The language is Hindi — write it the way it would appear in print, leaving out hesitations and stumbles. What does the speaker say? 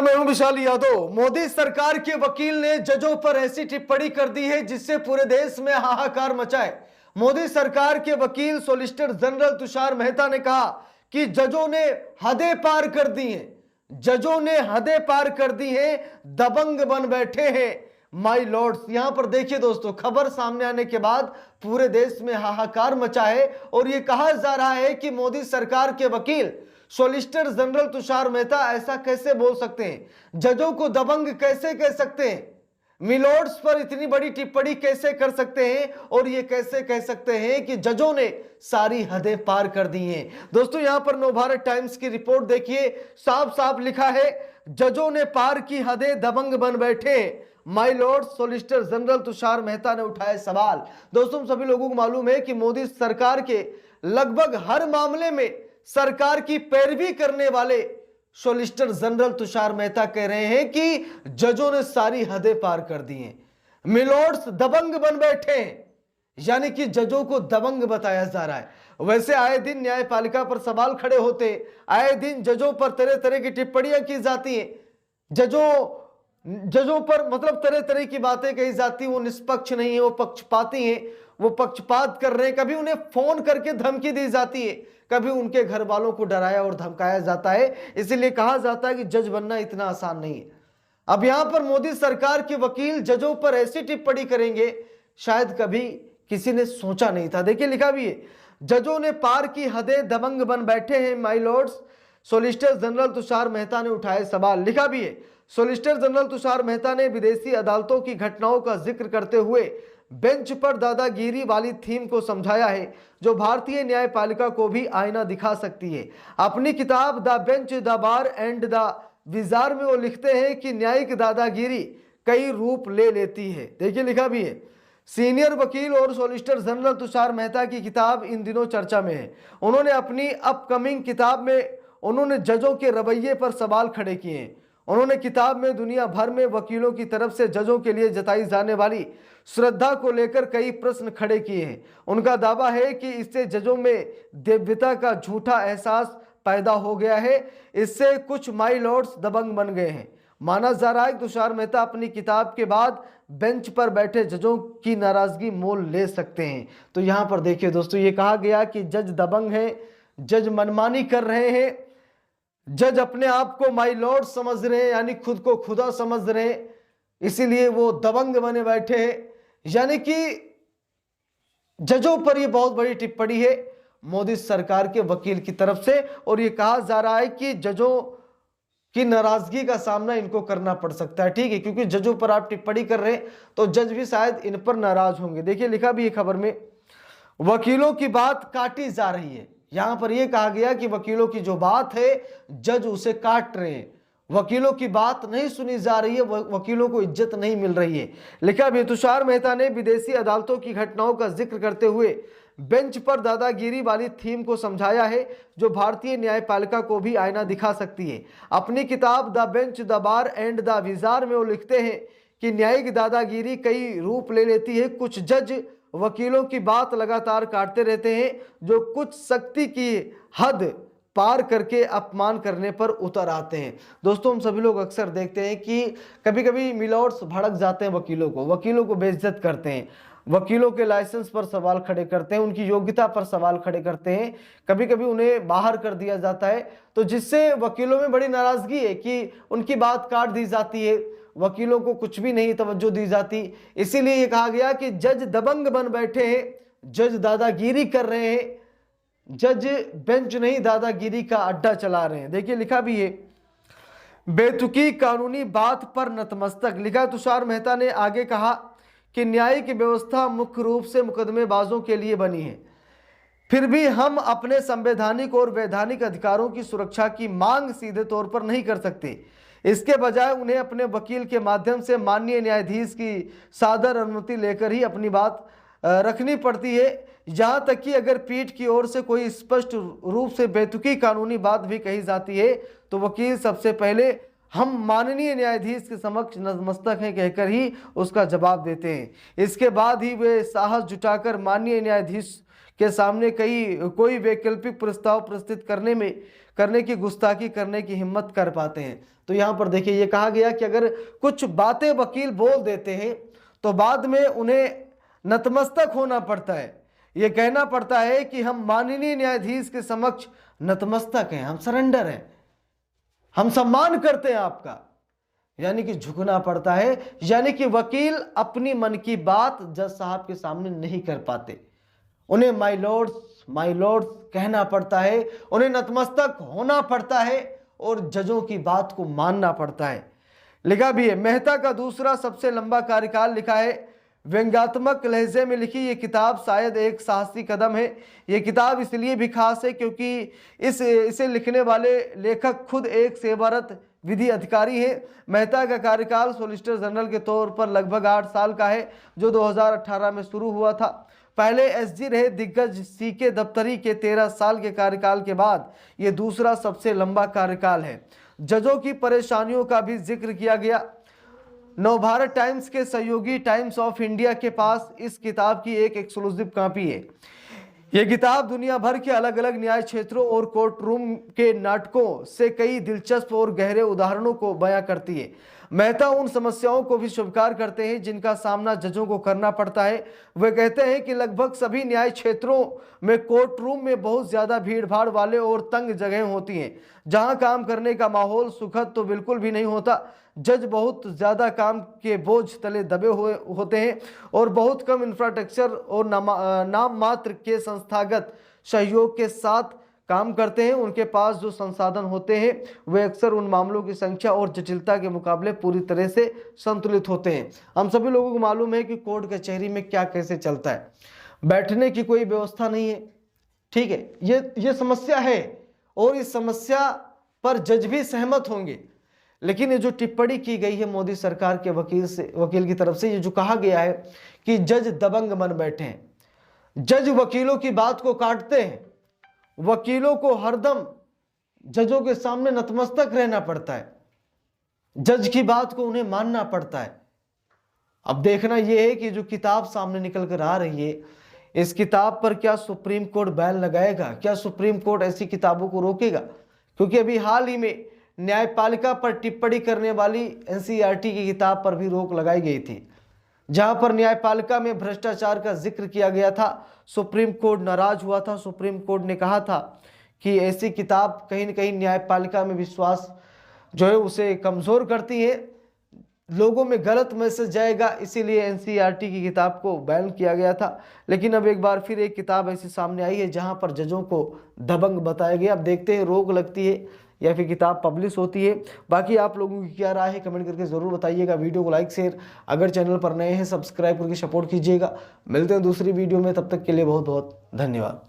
मैं हूं विशाल यादव। मोदी सरकार के वकील ने जजों पर ऐसी टिप्पणी कर दी है जिससे पूरे देश में हाहाकार मचा है। मोदी सरकार के वकील सॉलिसिटर जनरल तुषार मेहता ने कहा कि जजों ने हदें पार कर दी हैं। जजों ने हदें पार कर दी हैं, दबंग बन बैठे हैं माय लॉर्ड्स। यहां पर देखिए दोस्तों, खबर सामने आने के बाद पूरे देश में हाहाकार मचा है और यह कहा जा रहा है कि मोदी सरकार के वकील सॉलिसिटर जनरल तुषार मेहता ऐसा कैसे बोल सकते हैं, जजों को दबंग कैसे कह सकते हैं, मिलोर्ड्स पर इतनी बड़ी टिप्पणी कैसे कर सकते हैं और ये कैसे कह सकते हैं कि जजों ने सारी हदें पार कर दी हैं। दोस्तों यहां पर नवभारत टाइम्स की रिपोर्ट देखिए, साफ साफ लिखा है जजों ने पार की हदें, दबंग बन बैठे my Lord. Solicitor general Tushar Mehta ने उठाए सवाल। दोस्तों सभी लोगों को मालूम है कि मोदी सरकार के लगभग हर मामले में सरकार की पैरवी करने वाले सॉलिसिटर जनरल तुषार मेहता कह रहे हैं कि जजों ने सारी हदें पार कर दी हैं, मिलोर्ड्स दबंग बन बैठे हैं, यानी कि जजों को दबंग बताया जा रहा है। वैसे आए दिन न्यायपालिका पर सवाल खड़े होते, आए दिन जजों पर तरह तरह की टिप्पणियां की जाती हैं, जजों पर मतलब तरह तरह की बातें कही जाती, वो निष्पक्ष नहीं है, वो पक्षपाती हैं, वो पक्षपात कर रहे हैं। कभी उन्हें फोन करके धमकी दी जाती है, कभी उनके घर वालों को डराया और धमकाया जाता है। इसीलिए कहा जाता है कि जज बनना इतना आसान नहीं है। अब यहां पर मोदी सरकार के वकील जजों पर ऐसी टिप्पणी करेंगे, शायद कभी किसी ने सोचा नहीं था। देखिए लिखा भी है, जजों ने पार की हदें, दबंग बन बैठे हैं my Lord's. Solicitor general Tushar Mehta ने उठाए सवाल। लिखा भी है, सॉलिसिटर जनरल तुषार मेहता ने विदेशी अदालतों की घटनाओं का जिक्र करते हुए बेंच पर दादागिरी वाली थीम को समझाया है, जो भारतीय न्यायपालिका को भी आईना दिखा सकती है। अपनी किताब the bench, the bar and the विजार में वो लिखते हैं कि न्यायिक दादागिरी कई रूप ले लेती है। देखिए लिखा भी है, सीनियर वकील और सॉलिसिटर जनरल तुषार मेहता की किताब इन दिनों चर्चा में है। उन्होंने अपनी अपकमिंग किताब में उन्होंने जजों के रवैये पर सवाल खड़े किए हैं। उन्होंने किताब में दुनिया भर में वकीलों की तरफ से जजों के लिए जताई जाने वाली श्रद्धा को लेकर कई प्रश्न खड़े किए हैं। उनका दावा है कि इससे जजों में दिव्यता का झूठा एहसास पैदा हो गया है, इससे कुछ माय लॉर्ड्स दबंग बन गए हैं। माना जा रहा है कि तुषार मेहता अपनी किताब के बाद बेंच पर बैठे जजों की नाराजगी मोल ले सकते हैं। तो यहां पर देखिए दोस्तों, ये कहा गया कि जज दबंग हैं, जज मनमानी कर रहे हैं, जज अपने आप को माय लॉर्ड समझ रहे हैं, यानी खुद को खुदा समझ रहे हैं, इसीलिए वो दबंग बने बैठे हैं। यानी कि जजों पर यह बहुत बड़ी टिप्पणी है मोदी सरकार के वकील की तरफ से, और यह कहा जा रहा है कि जजों की नाराजगी का सामना इनको करना पड़ सकता है। ठीक है, क्योंकि जजों पर आप टिप्पणी कर रहे हैं तो जज भी शायद इन पर नाराज होंगे। देखिए लिखा भी है खबर में, वकीलों की बात काटी जा रही है। यहां पर यह कहा गया कि वकीलों की जो बात है जज उसे काट रहे हैं, वकीलों की बात नहीं सुनी जा रही है, वकीलों को इज्जत नहीं मिल रही है। लिखा भी, तुषार मेहता ने विदेशी अदालतों की घटनाओं का जिक्र करते हुए बेंच पर दादागिरी वाली थीम को समझाया है, जो भारतीय न्यायपालिका को भी आईना दिखा सकती है। अपनी किताब the bench, the bar and the विजार में वो लिखते हैं कि न्यायिक दादागिरी कई रूप ले लेती है। कुछ जज वकीलों की बात लगातार काटते रहते हैं, जो कुछ सख्ती की हद पार करके अपमान करने पर उतर आते हैं। दोस्तों हम सभी लोग अक्सर देखते हैं कि कभी कभी मिलॉर्ड्स भड़क जाते हैं, वकीलों को बेइज्जत करते हैं, वकीलों के लाइसेंस पर सवाल खड़े करते हैं, उनकी योग्यता पर सवाल खड़े करते हैं, कभी कभी उन्हें बाहर कर दिया जाता है, तो जिससे वकीलों में बड़ी नाराजगी है कि उनकी बात काट दी जाती है, वकीलों को कुछ भी नहीं तवज्जो दी जाती। इसीलिए ये कहा गया कि जज दबंग बन बैठे हैं, जज दादागिरी कर रहे हैं, जज बेंच नहीं दादागिरी का अड्डा चला रहे हैं। देखिए लिखा भी है, बेतुकी कानूनी बात पर नतमस्तक। लिखा तुषार मेहता ने आगे कहा कि न्यायिक व्यवस्था मुख्य रूप से मुकदमेबाजों के लिए बनी है, फिर भी हम अपने संवैधानिक और वैधानिक अधिकारों की सुरक्षा की मांग सीधे तौर पर नहीं कर सकते। इसके बजाय उन्हें अपने वकील के माध्यम से माननीय न्यायाधीश की सादर अनुमति लेकर ही अपनी बात रखनी पड़ती है। यहाँ तक कि अगर पीठ की ओर से कोई स्पष्ट रूप से बेतुकी कानूनी बात भी कही जाती है तो वकील सबसे पहले हम माननीय न्यायाधीश के समक्ष नतमस्तक हैं कहकर ही उसका जवाब देते हैं। इसके बाद ही वे साहस जुटाकर माननीय न्यायाधीश के सामने कोई वैकल्पिक प्रस्ताव प्रस्तुत करने की गुस्ताखी करने की हिम्मत कर पाते हैं। तो यहां पर देखिए ये कहा गया कि अगर कुछ बातें वकील बोल देते हैं तो बाद में उन्हें नतमस्तक होना पड़ता है, ये कहना पड़ता है कि हम माननीय न्यायाधीश के समक्ष नतमस्तक हैं, हम सरेंडर हैं, हम सम्मान करते हैं आपका, यानी कि झुकना पड़ता है। यानी कि वकील अपनी मन की बात जज साहब के सामने नहीं कर पाते, उन्हें माय लॉर्ड्स कहना पड़ता है, उन्हें नतमस्तक होना पड़ता है और जजों की बात को मानना पड़ता है। लिखा भी है, मेहता का दूसरा सबसे लंबा कार्यकाल लिखा है। व्यंग्यात्मक लहजे में लिखी ये किताब शायद एक साहसी कदम है। ये किताब इसलिए भी खास है क्योंकि इसे लिखने वाले लेखक खुद एक सेवारत विधि अधिकारी है। मेहता का कार्यकाल सॉलिसिटर जनरल के तौर पर लगभग 8 साल का है, जो 2018 में शुरू हुआ था। पहले एसजी रहे दिग्गज सीके दफ्तरी के 13 साल के कार्यकाल के बाद ये दूसरा सबसे लंबा कार्यकाल है। जजों की परेशानियों का भी जिक्र किया गया। नवभारत टाइम्स के सहयोगी टाइम्स ऑफ इंडिया के पास इस किताब की एक एक्सक्लूसिव कॉपी है। यह किताब दुनिया भर के अलग अलग न्याय क्षेत्रों और कोर्ट रूम के नाटकों से कई दिलचस्प और गहरे उदाहरणों को बयां करती है। मेहता उन समस्याओं को भी स्वीकार करते हैं जिनका सामना जजों को करना पड़ता है। वे कहते हैं कि लगभग सभी न्याय क्षेत्रों में कोर्ट रूम में बहुत ज्यादा भीड़ भाड़ वाले और तंग जगह होती हैं, जहां काम करने का माहौल सुखद तो बिल्कुल भी नहीं होता। जज बहुत ज़्यादा काम के बोझ तले दबे हुए होते हैं और बहुत कम इंफ्रास्ट्रक्चर और नाम मात्र के संस्थागत सहयोग के साथ काम करते हैं। उनके पास जो संसाधन होते हैं वे अक्सर उन मामलों की संख्या और जटिलता के मुकाबले पूरी तरह से संतुलित होते हैं। हम सभी लोगों को मालूम है कि कोर्ट कचहरी में क्या कैसे चलता है, बैठने की कोई व्यवस्था नहीं है, ठीक है, ये समस्या है और इस समस्या पर जज भी सहमत होंगे। लेकिन ये जो टिप्पणी की गई है मोदी सरकार के वकील की तरफ से, ये जो कहा गया है कि जज दबंग बन बैठे हैं, जज वकीलों की बात को काटते हैं, वकीलों को हरदम जजों के सामने नतमस्तक रहना पड़ता है, जज की बात को उन्हें मानना पड़ता है। अब देखना यह है कि जो किताब सामने निकल कर आ रही है, इस किताब पर क्या सुप्रीम कोर्ट बैन लगाएगा, क्या सुप्रीम कोर्ट ऐसी किताबों को रोकेगा? क्योंकि अभी हाल ही में न्यायपालिका पर टिप्पणी करने वाली एनसीईआरटी की किताब पर भी रोक लगाई गई थी, जहां पर न्यायपालिका में भ्रष्टाचार का जिक्र किया गया था। सुप्रीम कोर्ट नाराज हुआ था। सुप्रीम कोर्ट ने कहा था कि ऐसी किताब कहीं न कहीं न्यायपालिका में विश्वास जो है उसे कमजोर करती है, लोगों में गलत मैसेज जाएगा, इसीलिए एनसीईआरटी की किताब को बैन किया गया था। लेकिन अब एक बार फिर एक किताब ऐसी सामने आई है जहां पर जजों को दबंग बताया गया। अब देखते हैं रोक लगती है या फिर किताब पब्लिश होती है। बाकी आप लोगों की क्या राय है कमेंट करके ज़रूर बताइएगा। वीडियो को लाइक शेयर, अगर चैनल पर नए हैं सब्सक्राइब करके सपोर्ट कीजिएगा। मिलते हैं दूसरी वीडियो में, तब तक के लिए बहुत बहुत धन्यवाद।